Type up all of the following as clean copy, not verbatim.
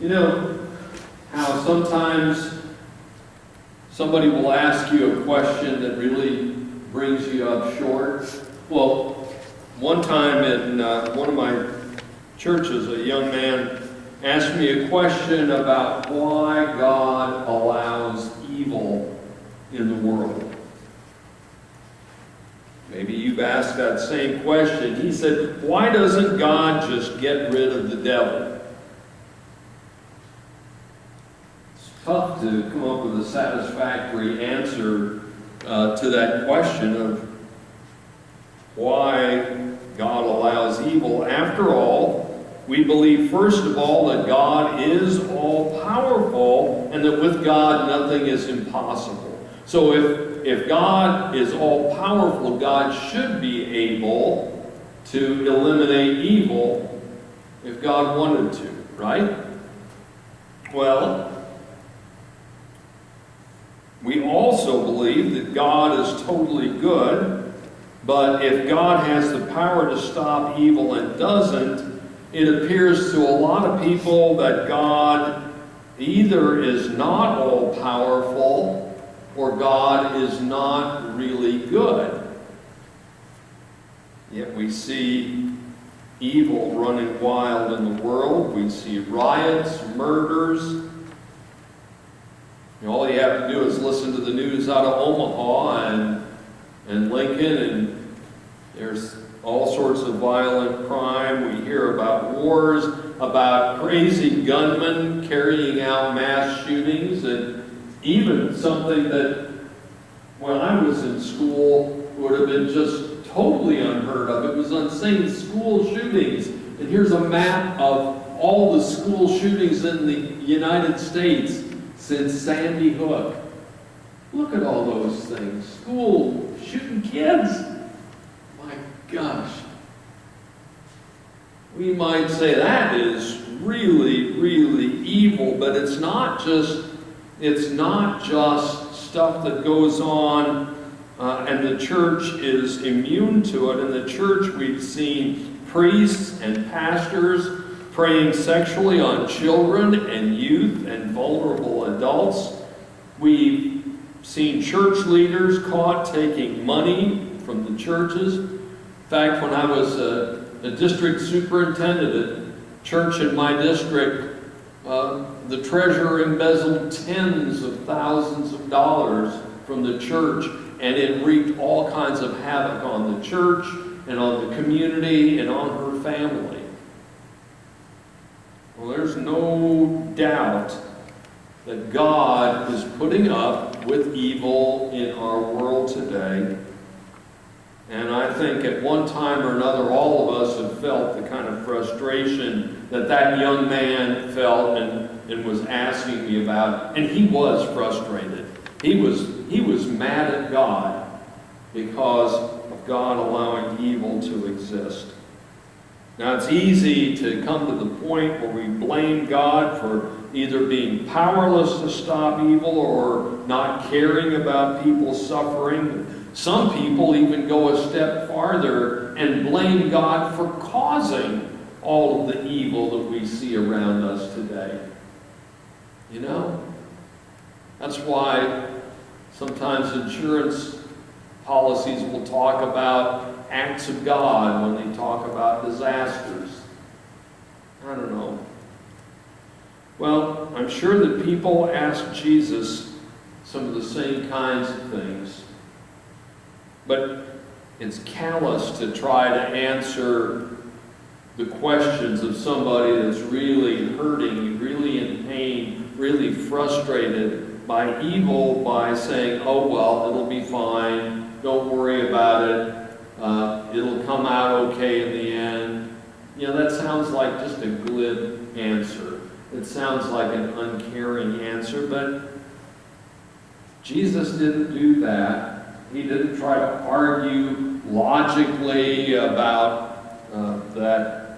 You know how sometimes somebody will ask you a question that really brings you up short? Well, one time in one of my churches, a young man asked me a question about why God allows evil in the world. Maybe you've asked that same question. He said, why doesn't God just get rid of the devil? It's tough to come up with a satisfactory answer to that question of why God allows evil. After all, we believe, first of all, that God is all-powerful and that with God nothing is impossible. So if God is all-powerful, God should be able to eliminate evil if God wanted to, right? Well, we also believe that God is totally good, but if God has the power to stop evil and doesn't, it appears to a lot of people that God either is not all-powerful or God is not really good. Yet we see evil running wild in the world. We see riots, murders. All you have to do is listen to the news out of Omaha and Lincoln, and there's all sorts of violent crime. We hear about wars, about crazy gunmen carrying out mass shootings, and even something that when I was in school would have been just totally unheard of. It was insane school shootings. And here's a map of all the school shootings in the United States since Sandy Hook. Look at all those things. School shooting kids. My gosh. We might say that is really, really evil, but it's not just stuff that goes on and the church is immune to it. In the church we've seen priests and pastors preying sexually on children and youth and vulnerable adults. We've seen church leaders caught taking money from the churches. In fact, when I was a district superintendent at a church in my district, the treasurer embezzled tens of thousands of dollars from the church, and it wreaked all kinds of havoc on the church and on the community and on her family. Well, there's no doubt that God is putting up with evil in our world today. And I think at one time or another, all of us have felt the kind of frustration that young man felt and was asking me about. And he was frustrated. He was mad at God because of God allowing evil to exist. Now, it's easy to come to the point where we blame God for either being powerless to stop evil or not caring about people suffering. Some people even go a step farther and blame God for causing all of the evil that we see around us today. You know? That's why sometimes insurance policies will talk about acts of God when they talk about disasters. I don't know. Well, I'm sure that people ask Jesus some of the same kinds of things. But it's callous to try to answer the questions of somebody that's really hurting, really in pain, really frustrated by evil by saying, oh, well, it'll be fine. Don't worry about it. It'll come out okay in the end. You know, that sounds like just a glib answer. It sounds like an uncaring answer, but Jesus didn't do that. He didn't try to argue logically about that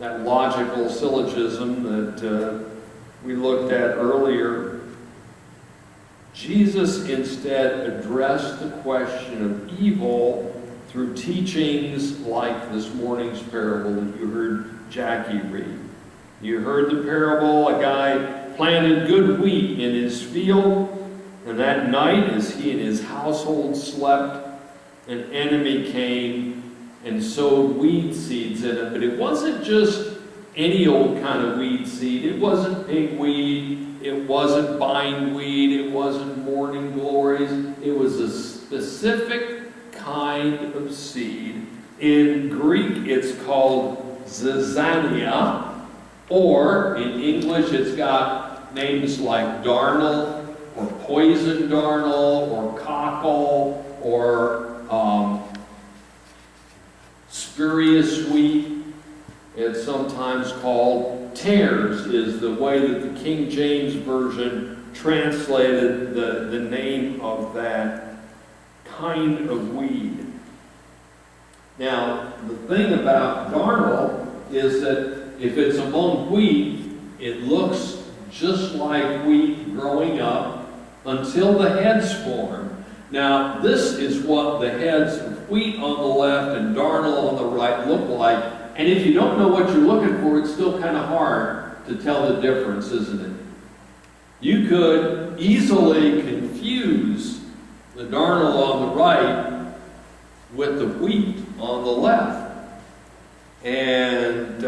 logical syllogism that we looked at earlier. Jesus instead addressed the question of evil through teachings like this morning's parable that you heard Jackie read. You heard the parable, a guy planted good wheat in his field, and that night as he and his household slept, an enemy came and sowed weed seeds in it. But it wasn't just any old kind of weed seed. It wasn't pigweed. It wasn't bindweed. It wasn't morning glories. It was a specific kind of seed. In Greek, it's called zizania, or in English, it's got names like darnel, or poison darnel, or cockle, or spurious wheat. It's sometimes called tares, is the way that the King James Version translated the name of that kind of weed. Now, the thing about darnel is that if it's among wheat, it looks just like wheat growing up until the heads form. Now, this is what the heads of wheat on the left and darnel on the right look like. And if you don't know what you're looking for, it's still kind of hard to tell the difference, isn't it? You could easily confuse the darnel on the right with the wheat on the left. And,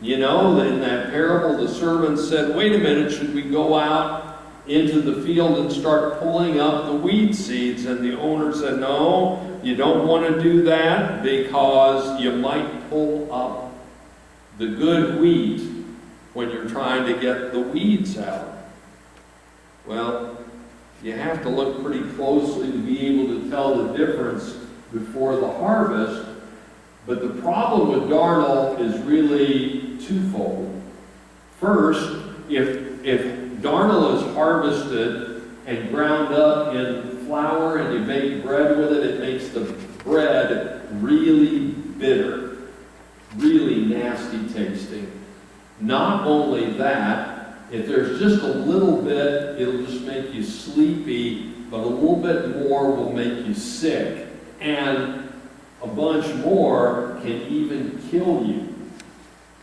you know, in that parable, the servant said, wait a minute, should we go out into the field and start pulling up the weed seeds? And the owner said, no, you don't want to do that because you might pull up the good wheat when you're trying to get the weeds out. Well, you have to look pretty closely to be able to tell the difference before the harvest. But the problem with darnel is really twofold. First, if darnel is harvested and ground up in flour and you bake bread with it, it makes the bread really bitter, really nasty tasting. Not only that, if there's just a little bit, it'll just make you sleepy, but a little bit more will make you sick. And a bunch more can even kill you.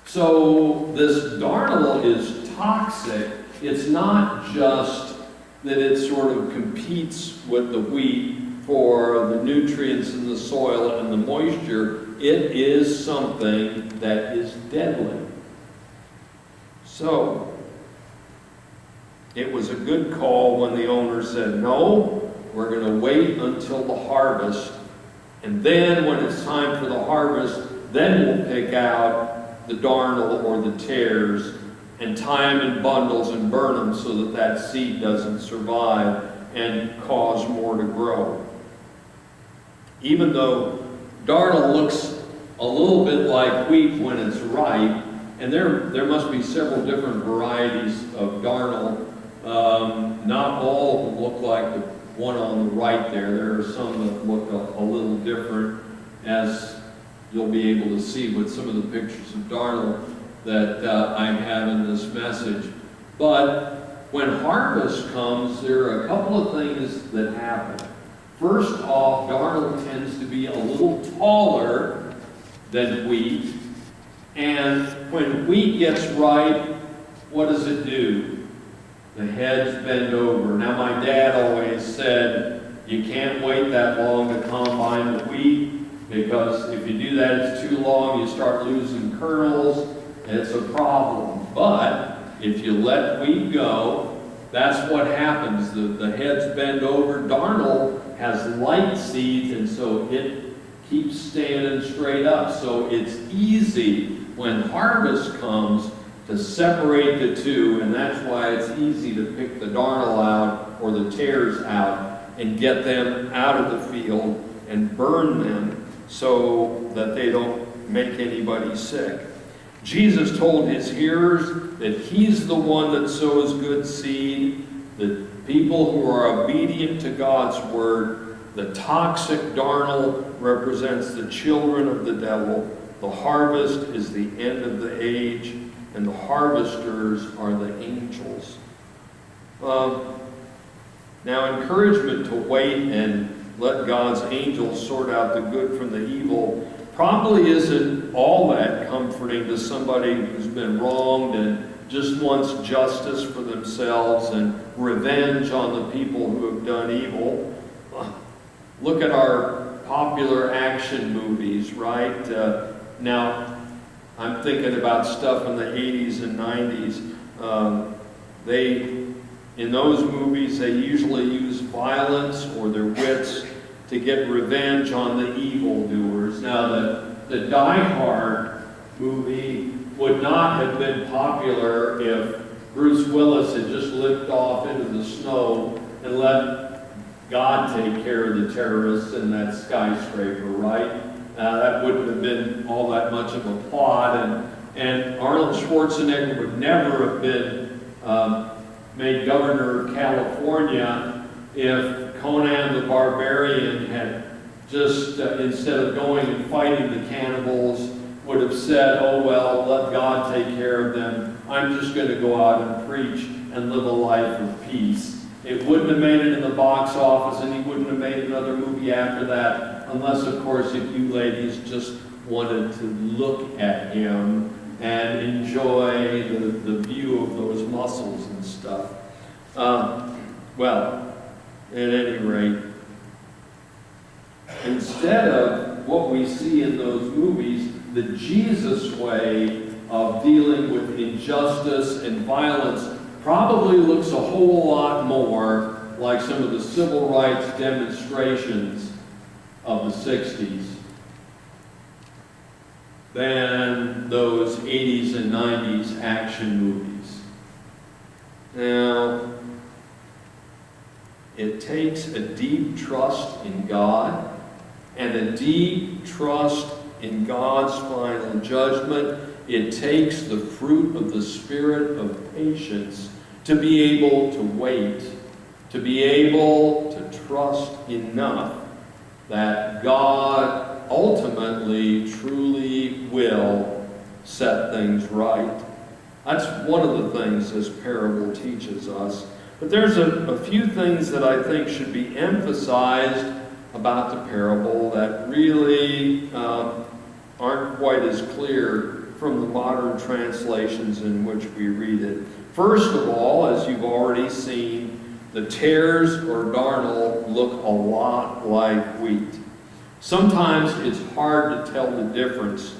So this darnel is toxic. It's not just that it sort of competes with the wheat for the nutrients in the soil and the moisture. It is something that is deadly. So it was a good call when the owner said, no, we're going to wait until the harvest. And then when it's time for the harvest, then we'll pick out the darnel or the tares and tie them in bundles and burn them so that that seed doesn't survive and cause more to grow. Even though darnel looks a little bit like wheat when it's ripe, and there must be several different varieties of darnel. Not all of them look like the one on the right there. There are some that look a little different, as you'll be able to see with some of the pictures of darnel that I have in this message. But when harvest comes, there are a couple of things that happen. First off, darnel tends to be a little taller than wheat. And when wheat gets ripe, what does it do? The heads bend over. Now, my dad always said, you can't wait that long to combine the wheat, because if you do that, it's too long, you start losing kernels, and it's a problem. But if you let wheat go, that's what happens. The heads bend over. Darnel has light seeds, and so it keeps standing straight up. So it's easy when harvest comes to separate the two, and that's why it's easy to pick the darnel out or the tares out and get them out of the field and burn them so that they don't make anybody sick. Jesus told his hearers that he's the one that sows good seed, the people who are obedient to God's word. The toxic darnel represents the children of the devil. The harvest is the end of the age, and the harvesters are the angels. Now, encouragement to wait and let God's angels sort out the good from the evil probably isn't all that comforting heartbreaking to somebody who's been wronged and just wants justice for themselves and revenge on the people who have done evil. Look at our popular action movies, right? Now, I'm thinking about stuff in the 80s and 90s. In those movies, they usually use violence or their wits to get revenge on the evildoers. Now, the Die Hard movie would not have been popular if Bruce Willis had just limped off into the snow and let God take care of the terrorists in that skyscraper, right? That wouldn't have been all that much of a plot, and Arnold Schwarzenegger would never have been made governor of California if Conan the Barbarian had just, instead of going and fighting the cannibals, would have said, oh well, let God take care of them. I'm just going to go out and preach and live a life of peace. It wouldn't have made it in the box office, and he wouldn't have made another movie after that, unless, of course, if you ladies just wanted to look at him and enjoy the view of those muscles and stuff. Well, at any rate, instead of what we see in those movies, the Jesus way of dealing with injustice and violence probably looks a whole lot more like some of the civil rights demonstrations of the 60s than those 80s and 90s action movies. Now, it takes a deep trust in God and a deep trust in God's final judgment. It takes the fruit of the Spirit of patience to be able to wait, to be able to trust enough that God ultimately, truly will set things right. That's one of the things this parable teaches us. But there's a few things that I think should be emphasized about the parable that really aren't quite as clear from the modern translations in which we read it. First of all, as you've already seen, the tares or darnel look a lot like wheat. Sometimes it's hard to tell the difference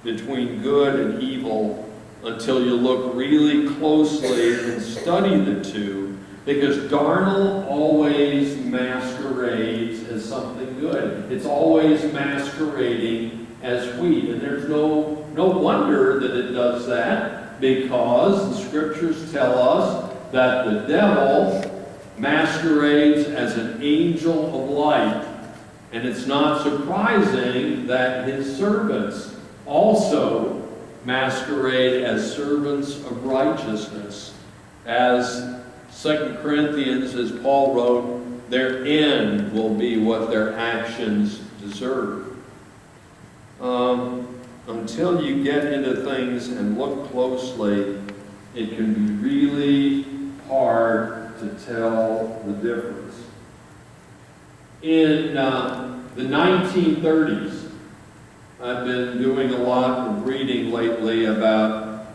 between good and evil until you look really closely and study the two, because darnel always masquerades as something good. It's always masquerading as wheat, and there's no wonder that it does that, because the scriptures tell us that the devil masquerades as an angel of light, and it's not surprising that his servants also masquerade as servants of righteousness. As 2 Corinthians, as Paul wrote, their end will be what their actions deserve. Until you get into things and look closely, it can be really hard to tell the difference. In the 1930s, I've been doing a lot of reading lately about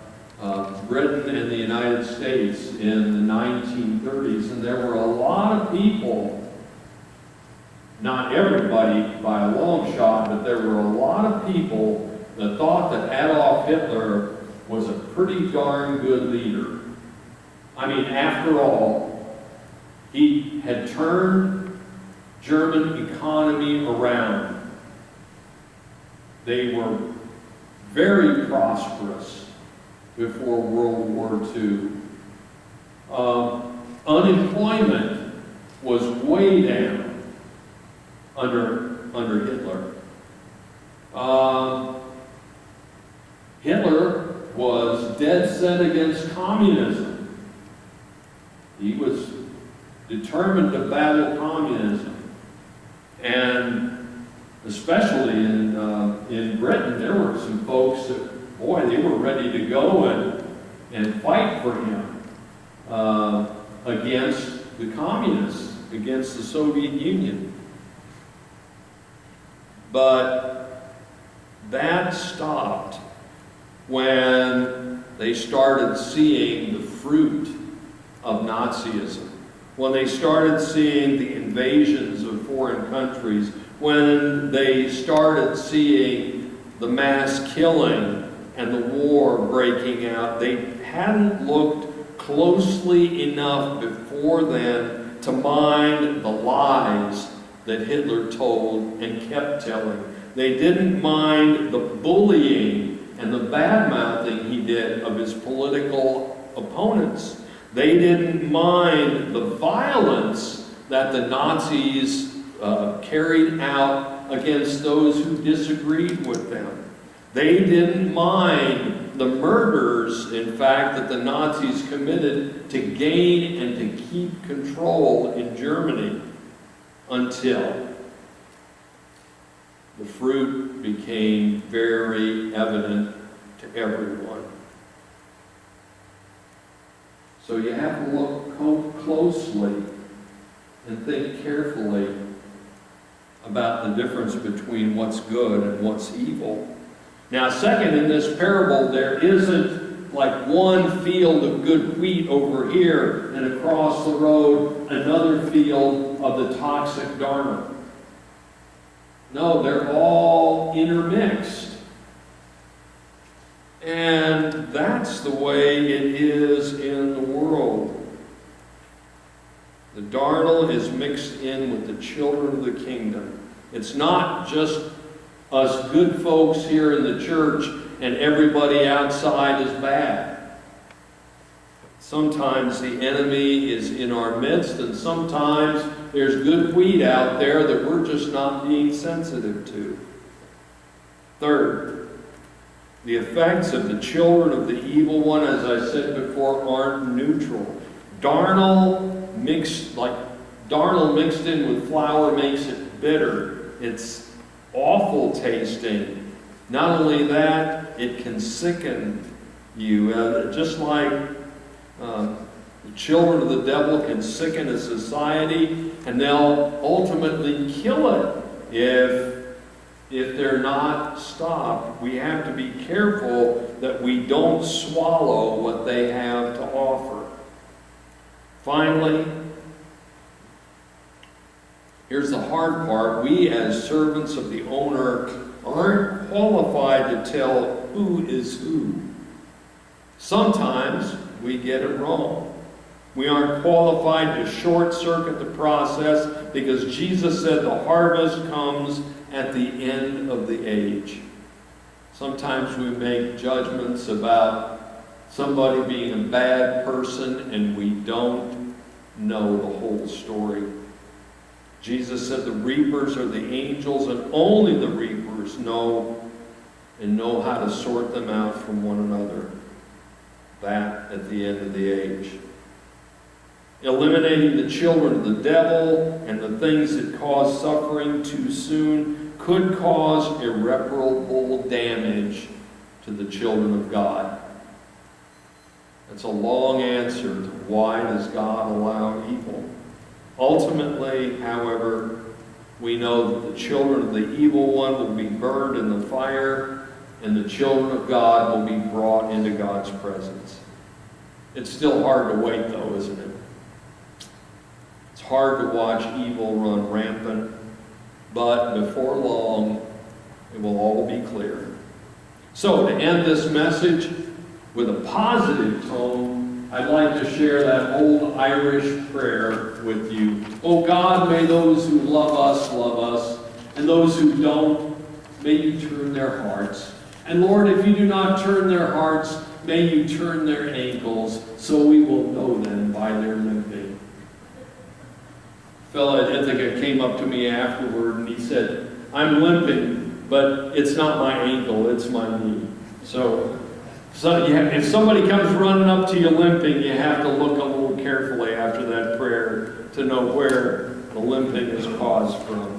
Britain and the United States in the 1930s, and there were a lot of people, not everybody by a long shot, but there were a lot of people that thought that Adolf Hitler was a pretty darn good leader. I mean, after all, he had turned German economy around. They were very prosperous before World War II. Unemployment was way down under Hitler. Hitler was dead set against communism. He was determined to battle communism. And especially in Britain, there were some folks that, boy, they were ready to go and fight for him against the communists, against the Soviet Union. But that stopped when they started seeing the fruit of Nazism, when they started seeing the invasions of foreign countries, when they started seeing the mass killing and the war breaking out. They hadn't looked closely enough before then to mind the lies that Hitler told and kept telling. They didn't mind the bullying and the bad-mouthing he did of his political opponents. They didn't mind the violence that the Nazis carried out against those who disagreed with them. They didn't mind the murders, in fact, that the Nazis committed to gain and to keep control in Germany until the fruit became very evident to everyone. So you have to look closely and think carefully about the difference between what's good and what's evil. Now, second, in this parable, there isn't like one field of good wheat over here and across the road another field of the toxic darnel. No, they're all intermixed. And that's the way it is in the world. The darnel is mixed in with the children of the kingdom. It's not just us good folks here in the church and everybody outside is bad. Sometimes the enemy is in our midst, and sometimes there's good wheat out there that we're just not being sensitive to. Third, the effects of the children of the evil one, as I said before, aren't neutral. Darnel mixed in with flour makes it bitter. It's awful tasting. Not only that, it can sicken you. Just like the children of the devil can sicken a society, and they'll ultimately kill it if they're not stopped. We have to be careful that we don't swallow what they have to offer. Finally, here's the hard part. We, as servants of the owner, aren't qualified to tell who is who. Sometimes we get it wrong. We aren't qualified to short-circuit the process because Jesus said the harvest comes at the end of the age. Sometimes we make judgments about somebody being a bad person and we don't know the whole story. Jesus said the reapers are the angels, and only the reapers know how to sort them out from one another. That at the end of the age. Eliminating the children of the devil and the things that cause suffering too soon could cause irreparable damage to the children of God. That's a long answer to why does God allow evil. Ultimately, however, we know that the children of the evil one will be burned in the fire, and the children of God will be brought into God's presence. It's still hard to wait, though, isn't it? It's hard to watch evil run rampant, but before long, it will all be clear. So, to end this message with a positive tone, I'd like to share that old Irish prayer with you. Oh God, may those who love us, and those who don't, may you turn their hearts. And Lord, if you do not turn their hearts, may you turn their ankles, so we will know them by their limping. A fellow at Ithaca came up to me afterward and he said, I'm limping, but it's not my ankle, it's my knee. So if somebody comes running up to you limping, you have to look a little carefully after that prayer to know where the limping is caused from.